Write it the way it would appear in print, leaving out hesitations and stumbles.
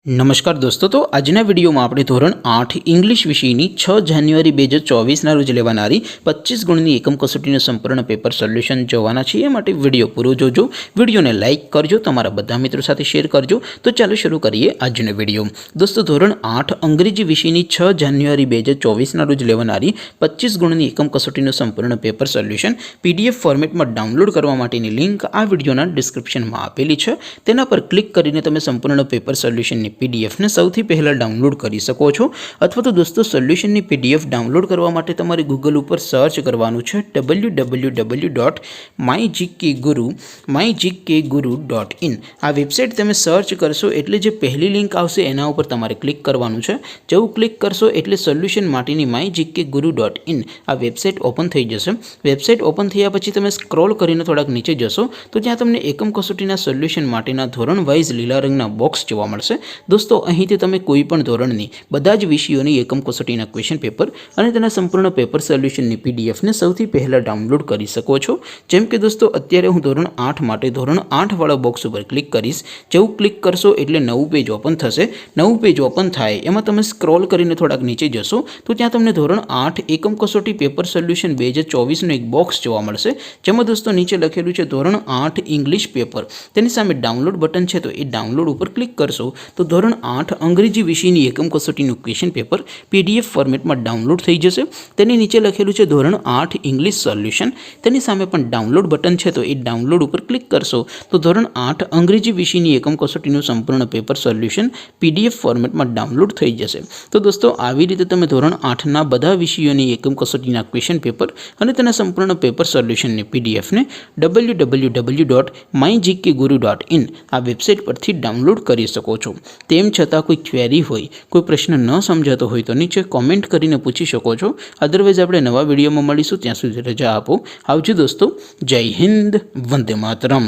નમસ્કાર દોસ્તો, તો આજના વિડીયોમાં આપણે ધોરણ 8 ઇંગ્લિશ વિષયની 6 જાન્યુઆરી 2024ના રોજ લેવાનારી 25 ગુણની એકમ કસોટીનું સંપૂર્ણ પેપર સોલ્યુશન જોવાના છીએ। એ માટે વિડીયો પૂરો જોજો, વિડીયોને લાઇક કરજો, તમારા બધા મિત્રો સાથે શેર કરજો। તો ચાલો શરૂ કરીએ આજનો વિડીયો। દોસ્તો, ધોરણ 8 અંગ્રેજી વિષયની 6 જાન્યુઆરી 2024ના રોજ લેવાનારી 25 ગુણની એકમ કસોટીનું સંપૂર્ણ પેપર સોલ્યુશન પીડીએફ ફોર્મેટમાં ડાઉનલોડ કરવા માટેની લિંક આ વિડીયોના ડિસ્ક્રિપ્શનમાં આપેલી છે। તેના પર ક્લિક કરીને તમે સંપૂર્ણ પેપર સોલ્યુશનની पीडीएफ ने सौथी पहला डाउनलॉड करी सको छो। अथवा तो दोस्तों सोल्यूशन की पीडीएफ डाउनलॉड करवा माटे तमारे गूगल पर सर्च करवानुं छे www.mygkguru.in। आ वेबसाइट तमे सर्च करशो एटले जे पहली लिंक आवशे एना उपर तमारे क्लिक करवानुं छे। जेवुं क्लिक करशो एटले सोल्यूशन माटेनी mygkguru.in आ वेबसाइट ओपन थई जशे। वेबसाइट ओपन थया पछी तमे स्क्रॉल करीने थोड़ाक नीचे जशो तो त्यां तमने एकम कसोटीना सोल्यूशन माटेना धोरण वाइज लीला रंगना बॉक्स जोवा मळशे। दोस्तों, અહીંથી તમે કોઈ પણ ધોરણની બધા જ વિષયોની એકમ કસોટીના ક્વેશ્ચન પેપર અને તેના સંપૂર્ણ પેપર સોલ્યુશનની પીડીએફને સૌથી પહેલાં ડાઉનલોડ કરી શકો છો। જેમ કે દોસ્તો, અત્યારે હું ધોરણ 8 માટે ધોરણ 8 વાળા બોક્સ ઉપર ક્લિક કરીશ। જેવું ક્લિક કરશો એટલે નવું પેજ ઓપન થશે। નવું પેજ ઓપન થાય એમાં તમે સ્ક્રોલ કરીને થોડાક નીચે જશો તો ત્યાં તમને ધોરણ 8 એકમ કસોટી પેપર સોલ્યુશન 2024નું એક બોક્સ જોવા મળશે। જેમાં દોસ્તો નીચે લખેલું છે ધોરણ 8 ઇંગ્લિશ પેપર। તેની સામે ડાઉનલોડ બટન છે, તો એ ડાઉનલોડ ઉપર ક્લિક કરશો तो ધોરણ 8 અંગ્રેજી વિષયની એકમ કસોટીનું ક્વેશ્ચન પેપર પીડીએફ ફોર્મેટમાં ડાઉનલોડ થઈ જશે। તેની નીચે લખેલું છે ધોરણ 8 ઇંગ્લિશ સોલ્યુશન। તેની સામે પણ ડાઉનલોડ બટન છે, તો એ ડાઉનલોડ ઉપર ક્લિક કરશો તો ધોરણ 8 અંગ્રેજી વિષયની એકમ કસોટીનું સંપૂર્ણ પેપર સોલ્યુશન પીડીએફ ફોર્મેટમાં ડાઉનલોડ થઈ જશે। તો દોસ્તો, આવી રીતે તમે ધોરણ 8ના બધા વિષયોની એકમ કસોટીના ક્વેશ્ચન પેપર અને તેના સંપૂર્ણ પેપર સોલ્યુશનની પીડીએફને www.mygkguru.in આ વેબસાઇટ પરથી ડાઉનલોડ કરી શકો છો। તેમ છતાં કોઈ ક્વેરી હોય, કોઈ પ્રશ્ન ન સમજાતો હોય તો નીચે કોમેન્ટ કરીને પૂછી શકો છો। અદરવાઇઝ આપણે નવા વિડીયોમાં મળીશું, ત્યાં સુધી રજા આપો। આવજો દોસ્તો, જય હિન્દ, વંદે માતરમ।